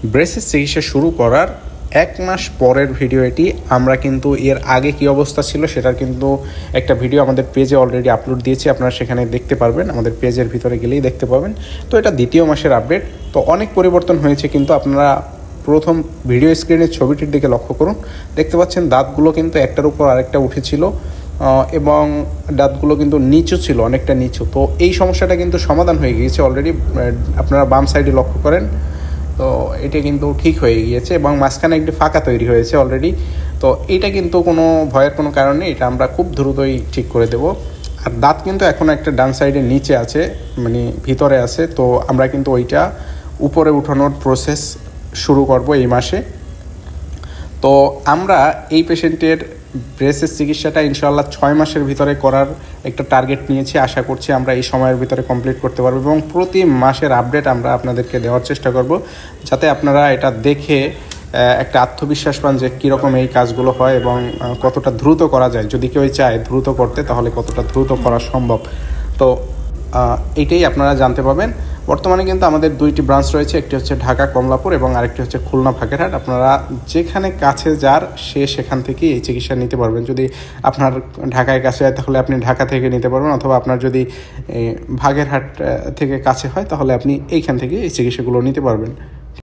ব্রেসের চিকিৎসা শুরু করার 1 মাস পরের ভিডিও এটি। আমরা কিন্তু এর আগে কি অবস্থা ছিল সেটার কিন্তু একটা ভিডিও আমাদের পেজে অলরেডি আপলোড দিয়েছি, আপনারা সেখানে দেখতে পারবেন, আমাদের পেজের ভিতরে গেলেই দেখতে পাবেন। তো এটা 2য় মাসের আপডেট। তো অনেক পরিবর্তন হয়েছে, কিন্তু আপনারা প্রথম ভিডিও স্ক্রিনের ছবিটির দিকে লক্ষ্য করুন, দেখতে পাচ্ছেন দাঁতগুলো কিন্তু একটার উপর আরেকটা উঠেছিল এবং দাঁতগুলো কিন্তু নিচু ছিল, অনেকটা নিচু। তো এই সমস্যাটা কিন্তু সমাধান হয়ে গিয়েছে অলরেডি, আপনারা বাম সাইডে লক্ষ্য করেন। তো এটা কিন্তু ঠিক হয়ে গিয়েছে এবং মাঝখানে একটি ফাঁকা তৈরি হয়েছে অলরেডি। তো এটা কিন্তু কোনো ভয়ের কোনো কারণ নেই, এটা আমরা খুব দ্রুতই ঠিক করে দেব। আর দাঁত কিন্তু এখন একটা ডান সাইডের নিচে আছে, মানে ভিতরে আছে। তো আমরা কিন্তু ওইটা উপরে উঠানোর প্রসেস শুরু করব এই মাসে। তো আমরা এই পেশেন্টের ব্রেসের চিকিৎসাটা ইনশাআল্লাহ 6 মাসের ভিতরে করার একটা টার্গেট নিয়েছি। আশা করছি আমরা এই সময়ের ভিতরে কমপ্লিট করতে পারবো এবং প্রতি মাসের আপডেট আমরা আপনাদেরকে দেওয়ার চেষ্টা করব, যাতে আপনারা এটা দেখে একটা আত্মবিশ্বাস পান যে কীরকম এই কাজগুলো হয় এবং কতটা দ্রুত করা যায়। যদি কেউ চায় দ্রুত করতে, তাহলে কতটা দ্রুত করা সম্ভব। তো এইটাই আপনারা জানতে পাবেন। বর্তমানে কিন্তু আমাদের 2টি ব্রাঞ্চ রয়েছে, একটি হচ্ছে ঢাকা কমলাপুর এবং আরেকটি হচ্ছে খুলনা বাগেরহাট। আপনারা যেখানে কাছে যার সেখান থেকে এই চিকিৎসা নিতে পারবেন। যদি আপনার ঢাকায় কাছে হয় তাহলে আপনি ঢাকা থেকে নিতে পারবেন, অথবা আপনার যদি বাগেরহাট থেকে কাছে হয় তাহলে আপনি এইখান থেকে এই চিকিৎসাগুলো নিতে পারবেন।